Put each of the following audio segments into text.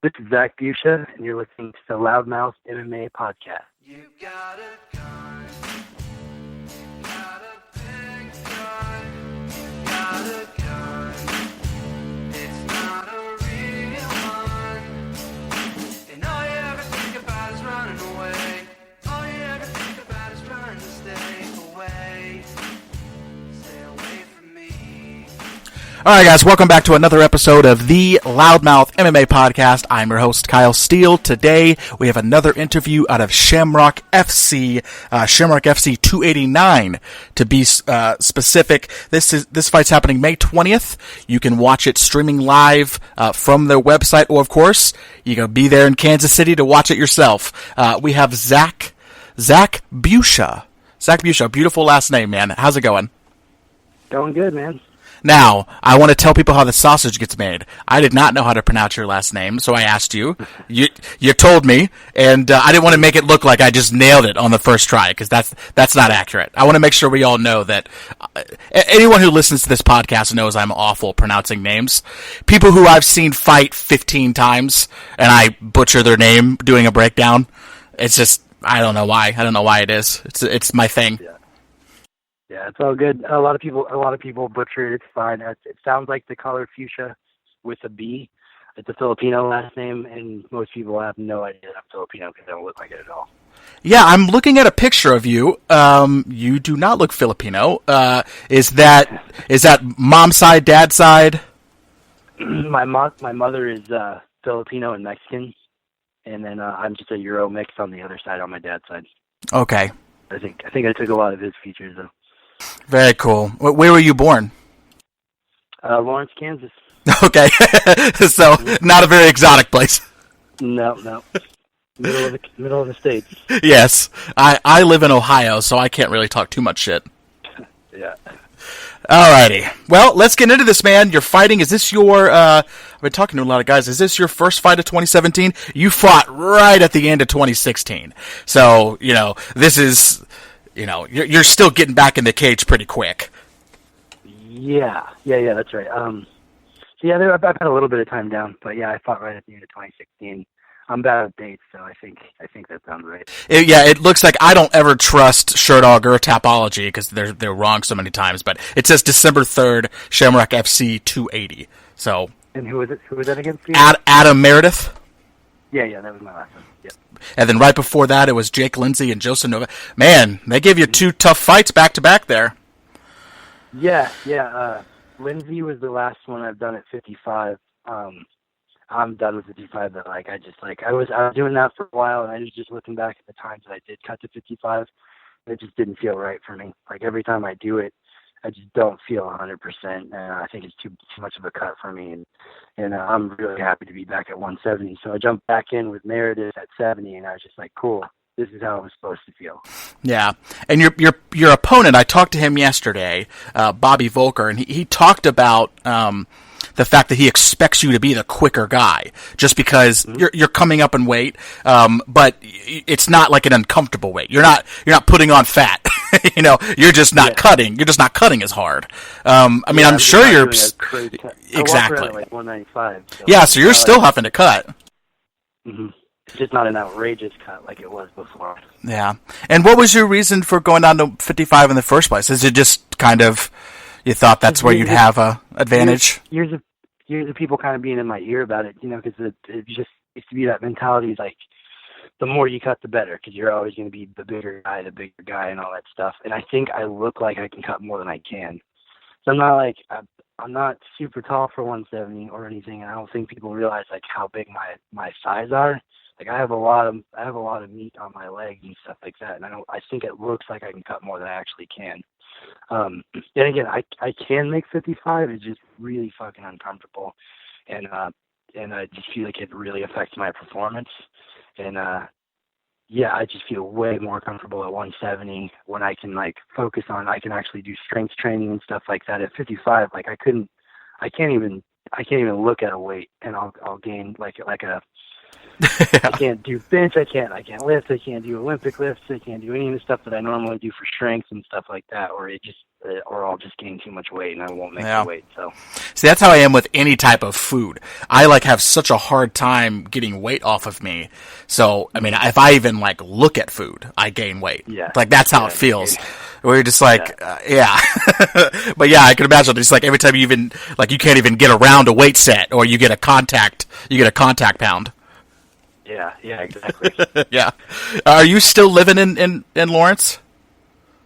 This is Zak Bucia, and you're listening to the LoudMouth MMA podcast. You got a gun, not a big gun, got a gun, it's not a real one, and all you ever think about is running away, all you ever think about is trying to stay away from me. All right, guys, welcome back to another episode of the LoudMouth MMA podcast. I'm your host, Kyle Steele. Today, we have another interview out of Shamrock FC, Shamrock FC 289, to be specific. This fight's happening May 20th. You can watch it streaming live from their website, or, of course, you can be there in Kansas City to watch it yourself. We have Zak Bucia. Zak Bucia, beautiful last name, man. How's it going? Going good, man. Now, I want to tell people how the sausage gets made. I did not know how to pronounce your last name, so I asked you. You told me, and I didn't want to make it look like I just nailed it on the first try, because that's not accurate. I want to make sure we all know that anyone who listens to this podcast knows I'm awful pronouncing names. People who I've seen fight 15 times, and I butcher their name doing a breakdown, it's just, I don't know why. I don't know why it is. It's my thing. Yeah, it's all good. A lot of people butcher it. It's fine. It sounds like the color fuchsia with a B. It's a Filipino last name, and most people have no idea I'm Filipino because I don't look like it at all. Yeah, I'm looking at a picture of you. You do not look Filipino. Is that mom's side, dad's side? My mother is Filipino and Mexican, and then I'm just a Euro mix on the other side on my dad's side. Okay. I think I took a lot of his features though. Very cool. Where were you born? Lawrence, Kansas. Okay. So, not a very exotic place. No. Middle of the States. Yes. I live in Ohio, so I can't really talk too much shit. Yeah. Alrighty. Well, let's get into this, man. You're fighting. Is this your, I've been talking to a lot of guys. Is this your first fight of 2017? You fought right at the end of 2016. So, this is... you're still getting back in the cage pretty quick. Yeah, that's right. I've had a little bit of time down, but yeah, I fought right at the end of 2016. I'm bad at dates, so I think that sounds right. It looks like I don't ever trust Sherdog or Tapology because they're wrong so many times, but it says December 3rd, Shamrock FC 280. So. And who was it? Who was that against? Adam Meredith. Yeah, that was my last one. Yep. And then right before that, it was Jake Lindsay and Joseph Nova. Man, they gave you two tough fights back to back there. Yeah. Lindsay was the last one I've done at 55. I'm done with 55, but I was doing that for a while, and I was just looking back at the times that I did cut to 55. It just didn't feel right for me. Like every time I do it, I just don't feel 100%, and I think it's too much of a cut for me, and I'm really happy to be back at 170. So I jumped back in with Meredith at 70, and I was just like, cool, this is how it was supposed to feel. Yeah, and your opponent, I talked to him yesterday, Bobby Volker, and he talked about the fact that he expects you to be the quicker guy, just because you're coming up in weight, but it's not like an uncomfortable weight. You're not putting on fat. You're just not cutting. You're just not cutting as hard. I'm sure you're exactly. I walk around at like 195. So yeah, so you're still having to cut. Mm-hmm. It's just not an outrageous cut like it was before. Yeah. And what was your reason for going down to 55 in the first place? Is it just kind of you thought that's where you'd have a advantage? Years of people kind of being in my ear about it, because it just used to be that mentality, like the more you cut, the better, because you're always going to be the bigger guy, and all that stuff. And I think I look like I can cut more than I can. So I'm not super tall for 170 or anything, and I don't think people realize like how big my thighs are. Like I have a lot of meat on my legs and stuff like that, and I think it looks like I can cut more than I actually can. Then again, I can make 55. It's just really fucking uncomfortable, and I just feel like it really affects my performance. And I just feel way more comfortable at 170 when I can focus on. I can actually do strength training and stuff like that. At 55, I can't even look at a weight, and I'll gain like a. I can't do bench. I can't lift. I can't do Olympic lifts. I can't do any of the stuff that I normally do for strength and stuff like that. Or it or I'll just gain too much weight and I won't make Yeah. the weight. So, See, that's how I am with any type of food. I like have such a hard time getting weight off of me. So, I mean, if I even like look at food, I gain weight. Yeah. Like that's how Yeah, it feels. yeah. Where you're just like, yeah. But yeah, I can imagine it's like every time you even like you can't even get around a weight set or you get a contact pound. yeah, exactly. Yeah. Are you still living in Lawrence?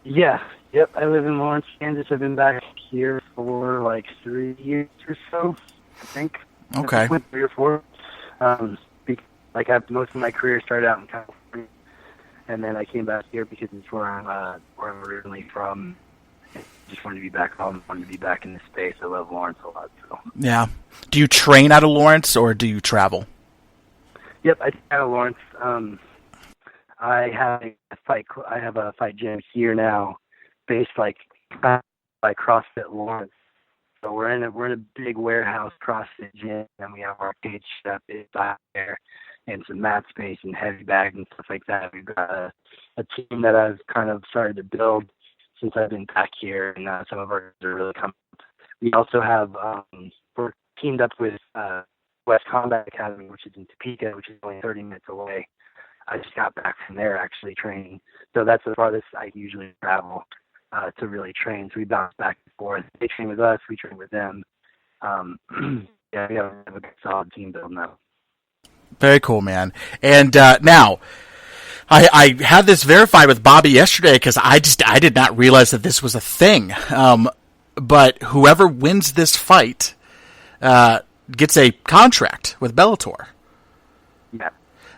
Yeah. Yep. I live in Lawrence, Kansas. I've been back here for like 3 years or so, I think. Okay. I think 3 or 4. Like most of my career started out in California, and then I came back here because it's where I'm originally from. Just wanted to be back home. Wanted to be back in the space. I love Lawrence a lot. So. Yeah. Do you train out of Lawrence or do you travel? Yep, I train out of Lawrence. I have a fight gym here now, based like by CrossFit Lawrence. So we're in a big warehouse CrossFit gym, and we have our cage set up inside there, and some mat space and heavy bags and stuff like that. We've got a team that I've kind of started to build since I've been back here, and some of our guys are really coming up. We also have we're teamed up with West Combat Academy, which is in Topeka, which is only 30 minutes away. I just got back from there actually training, so that's the farthest I usually travel to really train. So we bounce back and forth. They train with us, we train with them. Yeah, we have a good solid team built now. Very cool, man. And now, I had this verified with Bobby yesterday because I did not realize that this was a thing. But whoever wins this fight gets a contract with Bellator. Yeah.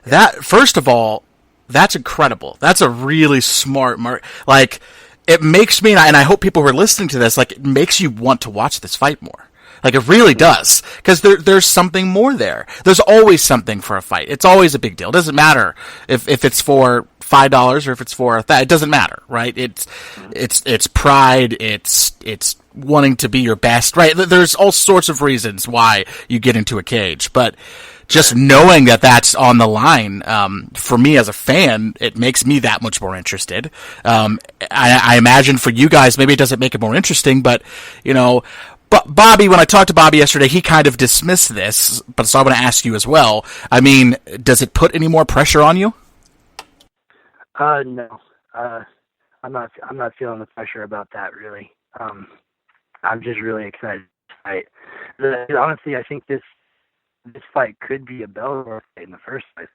That, first of all, that's incredible. That's a really smart like, it makes me, and I hope people who are listening to this, like, it makes you want to watch this fight more. Like, it really does. Because there's something more there. There's always something for a fight. It's always a big deal. It doesn't matter if it's for $5 or if it's for it doesn't matter, right? It's pride, it's wanting to be your best, right? There's all sorts of reasons why you get into a cage, but just knowing that that's on the line, for me as a fan, it makes me that much more interested. I imagine for you guys, maybe it doesn't make it more interesting, but, you know, Bobby, when I talked to Bobby yesterday, he kind of dismissed this, but so I want to ask you as well. I mean, does it put any more pressure on you? No. I'm not feeling the pressure about that really. I'm just really excited to fight. Honestly, I think this fight could be a Bellator fight in the first place.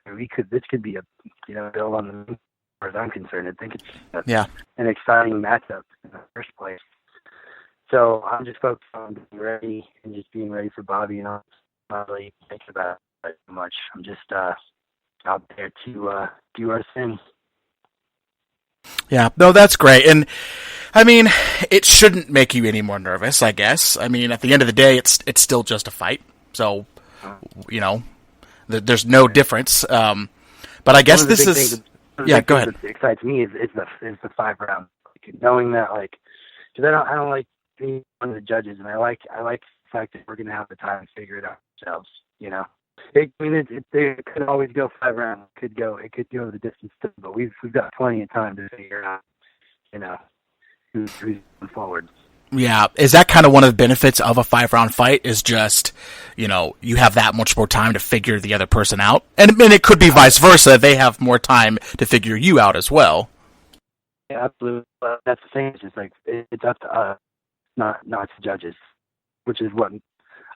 This could be a build on the moon, as far as I'm concerned. I think it's an exciting matchup in the first place. So I'm just focused on being ready and just being ready for Bobby, and I'm not really thinking about it too much. I'm just out there to do our thing. Yeah, no, that's great. And I mean, it shouldn't make you any more nervous, I guess. I mean, at the end of the day, it's still just a fight. So, you know, there's no difference. But I guess this is... Yeah, go ahead. What excites me is the 5 round. Knowing that, like, because I don't like being one of the judges, and I like the fact that we're going to have the time to figure it out ourselves, you know. It could always go 5 rounds. It could go the distance too, but we've got plenty of time to figure out, you know, who's going forward. Yeah, is that kind of one of the benefits of a 5-round fight? Is just, you know, you have that much more time to figure the other person out, and it could be vice versa. They have more time to figure you out as well. Yeah, absolutely. That's the thing. It's just like it's up to us, not to judges, which is what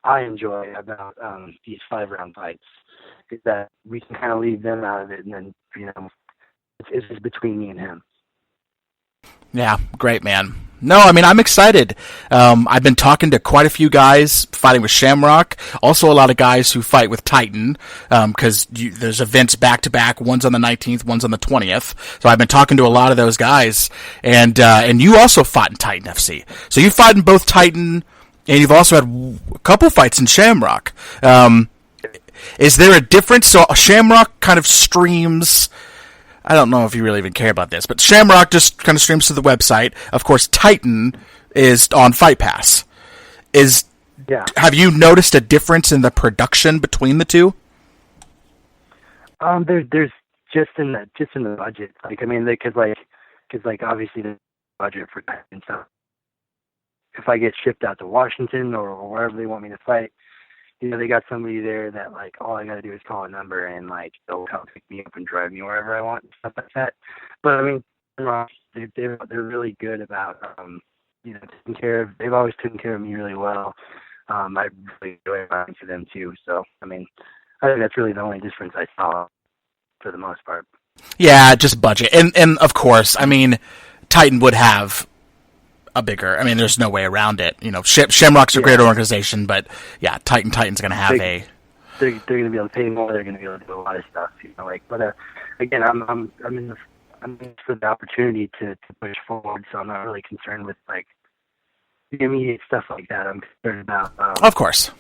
I enjoy about these 5-round fights, is that we can kind of leave them out of it, and then, you know, it's just between me and him. Yeah, great, man. No, I mean, I'm excited. I've been talking to quite a few guys fighting with Shamrock, also a lot of guys who fight with Titan, because there's events back-to-back. One's on the 19th, one's on the 20th. So I've been talking to a lot of those guys, and you also fought in Titan FC. So you fought in both Titan, and you've also had a couple fights in Shamrock. Is there a difference? So Shamrock kind of streams... I don't know if you really even care about this, but Shamrock just kind of streams to the website. Of course, Titan is on Fight Pass. Have you noticed a difference in the production between the two? There's just in the budget. Like, I mean, because obviously the budget for Titan stuff if I get shipped out to Washington or wherever they want me to fight, they got somebody there that, like, all I got to do is call a number and, like, they'll come pick me up and drive me wherever I want and stuff like that. But, I mean, they're really good about, taking care of, they've always taken care of me really well. I really enjoy fighting for them, too. So, I mean, I think that's really the only difference I saw for the most part. Yeah, just budget. And of course, I mean, Titan would have a bigger, I mean, there's no way around it. Shamrock's a great organization, but yeah, Titan's going to have they're going to be able to pay more. They're going to be able to do a lot of stuff, but again, I'm in for the opportunity to push forward, so I'm not really concerned with, like, the immediate stuff like that. I'm concerned about, of course,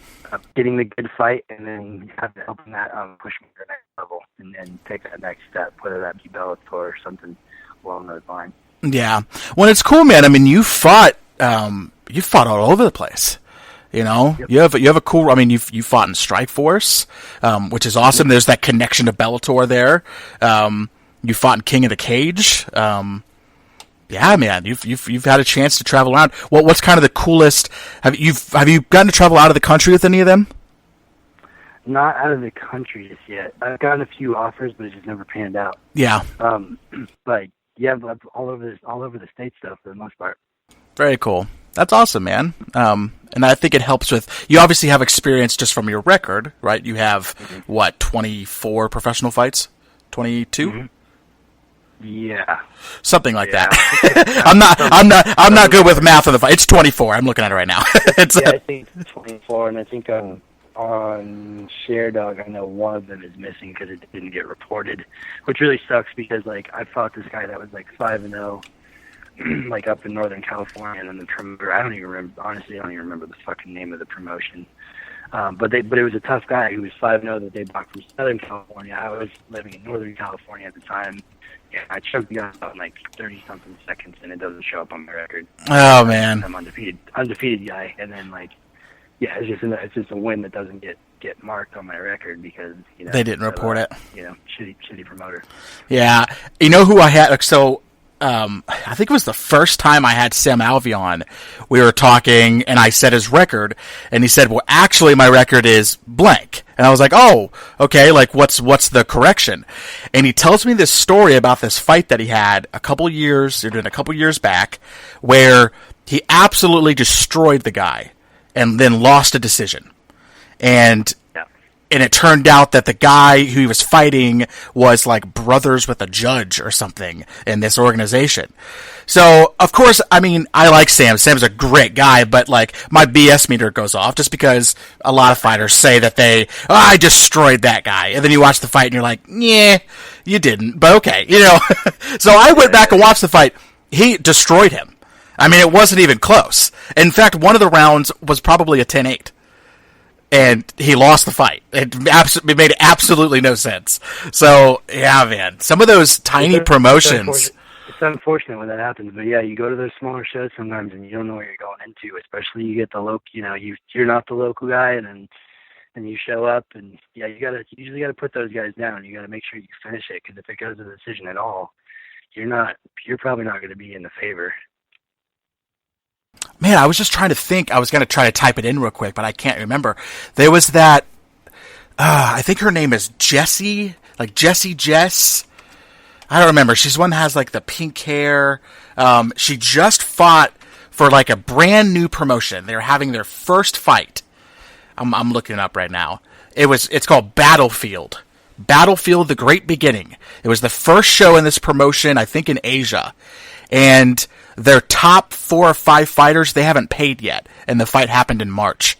getting the good fight and then helping that push me to the next level and take that next step, whether that be Bellator or something along those lines. Yeah, well, it's cool, man. I mean, you fought all over the place. Yep. You have a cool. I mean, you fought in Strikeforce, which is awesome. There's that connection to Bellator there. You fought in King of the Cage. Yeah, man, you've had a chance to travel around. What's kind of the coolest? Have you gotten to travel out of the country with any of them? Not out of the country just yet. I've gotten a few offers, but it just never panned out. Yeah. But yeah, all over the States though, for the most part. Very cool. That's awesome, man. And I think it helps with, you obviously have experience just from your record, right? You have, 24 professional fights? 22? Mm-hmm. Yeah. Something like that. I'm not good with math on the fight. It's 24. I'm looking at it right now. I think it's 24, and I think on ShareDog, I know one of them is missing because it didn't get reported, which really sucks because, like, I fought this guy that was, like, 5-0, like, up in Northern California, and then the promoter, I don't even remember the fucking name of the promotion. But it was a tough guy who was 5-0 that they bought from Southern California. I was living in Northern California at the time. Yeah, I choked the guy out in like 30-something seconds, and it doesn't show up on my record. Oh, man. I'm undefeated guy, and then, like, yeah, it's just a win that doesn't get marked on my record because, they didn't report it. Shitty promoter. Yeah. You know who I had? So, I think it was the first time I had Sam Alvey on. We were talking, and I said his record, and he said, well, actually, my record is blank. And I was like, oh, okay, like, what's the correction? And he tells me this story about this fight that he had a couple years back, where he absolutely destroyed the guy, and then lost a decision. And it turned out that the guy who he was fighting was like brothers with a judge or something in this organization. So, of course, I mean, I like Sam. Sam's a great guy, but, like, my BS meter goes off just because a lot of fighters say that I destroyed that guy. And then you watch the fight and you're like, yeah, you didn't, but okay, So I went back and watched the fight. He destroyed him. I mean, it wasn't even close. In fact, one of the rounds was probably a 10-8. And he lost the fight. It made absolutely no sense. So, yeah, man. Some of those tiny promotions. It's unfortunate when that happens. But, yeah, you go to those smaller shows sometimes and you don't know what you're going into, especially you get the local, you're not the local guy, and then you show up. And, yeah, you usually got to put those guys down. You got to make sure you finish it because if it goes to the decision at all, you're probably not going to be in the favor. Man, I was just trying to think. I was going to try to type it in real quick, but I can't remember. There was that, I think her name is Jessie, like Jessie Jess. I don't remember. She's one that has, like, the pink hair. She just fought for, like, a brand new promotion. They're having their first fight. I'm looking it up right now. It's called Battlefield. Battlefield, The Great Beginning. It was the first show in this promotion, I think, in Asia. And their top 4 or 5 fighters, they haven't paid yet. And the fight happened in March.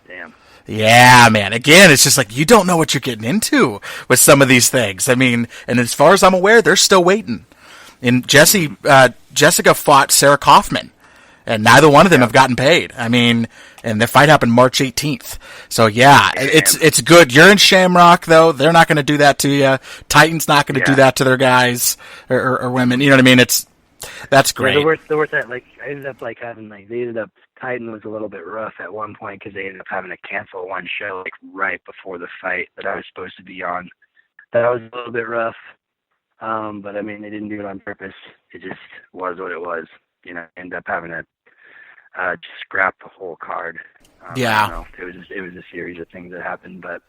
Damn. Yeah, man. Again, it's just like, you don't know what you're getting into with some of these things. I mean, and as far as I'm aware, they're still waiting. And Jessica fought Sarah Kaufman. And neither one of them have gotten paid. I mean, and the fight happened March 18th. So, yeah, it's good. You're in Shamrock, though. They're not going to do that to you. Titan's not going to do that to their guys or women. You know what I mean? That's great. Yeah, the worst that, like, I ended up, like, Titan was a little bit rough at one point because they ended up having to cancel one show, like, right before the fight that I was supposed to be on. That was a little bit rough. But, I mean, they didn't do it on purpose. It just was what it was. Ended up having to just scrapped the whole card. Yeah. I don't know. It was a series of things that happened, but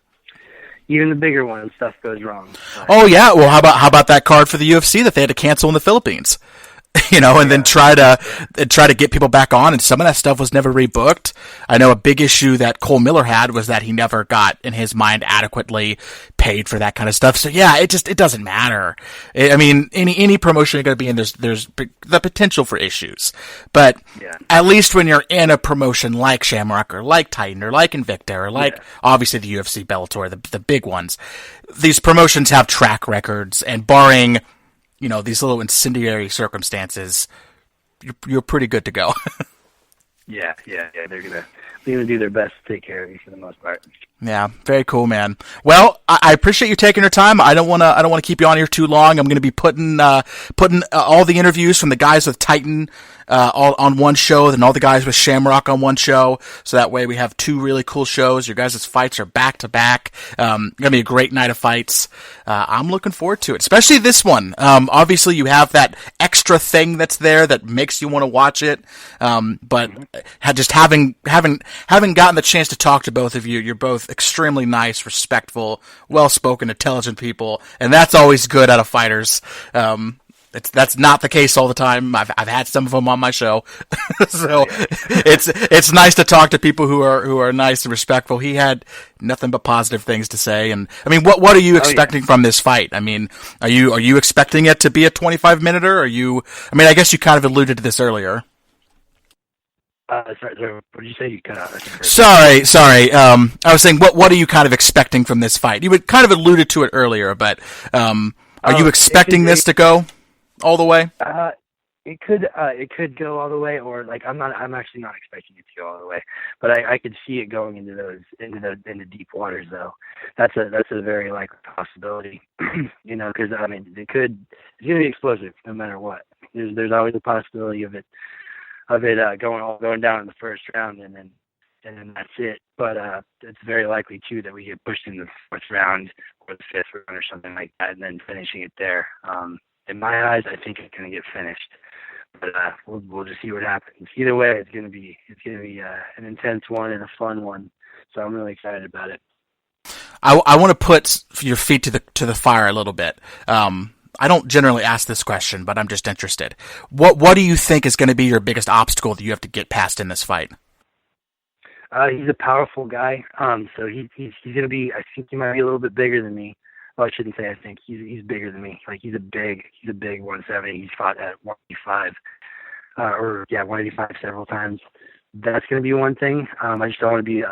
even the bigger ones, stuff goes wrong. Oh yeah. Well, how about that card for the UFC that they had to cancel in the Philippines? And then try to get people back on, and some of that stuff was never rebooked. I know a big issue that Cole Miller had was that he never got, in his mind, adequately paid for that kind of stuff. So yeah, it doesn't matter. I mean, any promotion you're going to be in, there's the potential for issues. But at least when you're in a promotion like Shamrock or like Titan or like Invicta or like obviously the UFC, Bellator, the big ones, these promotions have track records, and barring these little incendiary circumstances, you're pretty good to go. Yeah. They're gonna do their best to take care of you for the most part. Yeah, very cool, man. Well, I appreciate you taking your time. I don't want to keep you on here too long. I'm going to be putting all the interviews from the guys with Titan all on one show, and all the guys with Shamrock on one show. So that way we have two really cool shows. Your guys' fights are back to back. Going to be a great night of fights. I'm looking forward to it, especially this one. Obviously you have that extra thing that's there that makes you want to watch it. But just having gotten the chance to talk to both of you, you're both extremely nice, respectful, well-spoken, intelligent people, and that's always good out of fighters. That's not the case all the time. I've had some of them on my show, so it's nice to talk to people who are nice and respectful. He had nothing but positive things to say, and I mean, what are you expecting from this fight? I mean, are you expecting it to be a 25-minute-er? I mean, I guess you kind of alluded to this earlier. Sorry, what did you say? You cut out. Sorry. I was saying, what are you kind of expecting from this fight? You kind of alluded to it earlier, but are you expecting this to go all the way? It could go all the way, or I'm actually not expecting it to go all the way, but I could see it going into deep waters though. That's a very likely possibility, because I mean it's gonna be explosive no matter what. There's always a possibility of it going down in the first round and then that's it. But it's very likely too that we get pushed in the fourth round or the fifth round or something like that, and then finishing it there. In my eyes, I think it's going to get finished, but we'll just see what happens. Either way, it's going to be an intense one and a fun one. So I'm really excited about it. I want to put your feet to the fire a little bit. I don't generally ask this question, but I'm just interested. What do you think is going to be your biggest obstacle that you have to get past in this fight? He's a powerful guy. So he's going to be. I think he might be a little bit bigger than me. Well, I shouldn't say I think. He's bigger than me. Like he's a big 170. He's fought at 185, 185 several times. That's going to be one thing. I just don't want to be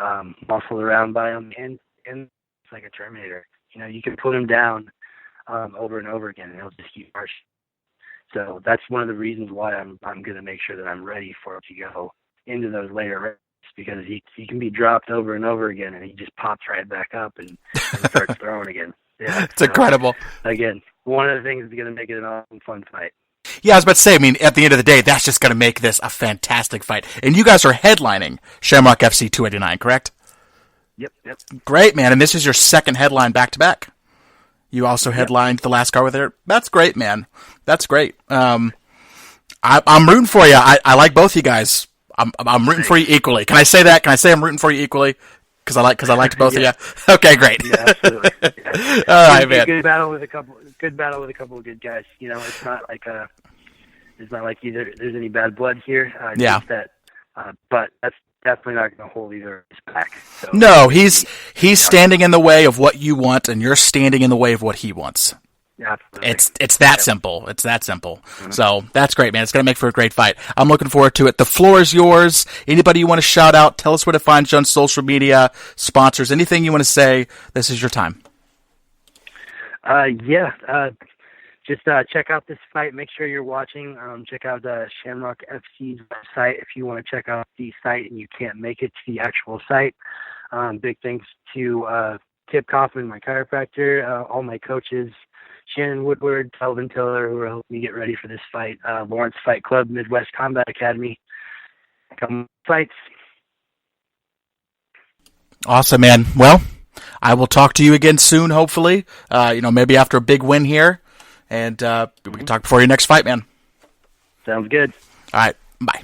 muscled around by him, and it's like a Terminator. You can put him down over and over again, and he'll just keep marching. So that's one of the reasons why I'm going to make sure that I'm ready for it to go into those later rounds, because he can be dropped over and over again, and he just pops right back up and starts throwing again. Yeah, it's incredible. Again, one of the things that's going to make it an awesome, fun fight. Yeah, I was about to say, I mean, at the end of the day, that's just going to make this a fantastic fight. And you guys are headlining Shamrock FC 289, correct? Yep. Great, man. And this is your second headline back-to-back. You also headlined the last card with it. That's great, man. That's great. I'm rooting for you. I like both you guys. I'm rooting for you equally. Can I say that? Can I say I'm rooting for you equally? Because I liked both of you. Okay, great. Yeah, absolutely. Yeah. All right, man. Good battle with a couple of good guys. It's not like either there's any bad blood here. But that's definitely not going to hold either of us back. So, no, he's standing in the way of what you want, and you're standing in the way of what he wants. Yeah, it's that simple. It's that simple. Mm-hmm. So that's great, man. It's going to make for a great fight. I'm looking forward to it. The floor is yours. Anybody you want to shout out? Tell us where to find you on social media, sponsors, anything you want to say. This is your time. Just check out this fight. Make sure you're watching. Check out Shamrock FC's website if you want to check out the site and you can't make it to the actual site. Big thanks to Tip Kaufman, my chiropractor, all my coaches, Shannon Woodward, Calvin Tiller, who are helping me get ready for this fight, Lawrence Fight Club, Midwest Combat Academy. Come fights. Awesome, man. Well, I will talk to you again soon, hopefully. Maybe after a big win here. And we can talk before your next fight, man. Sounds good. All right. Bye.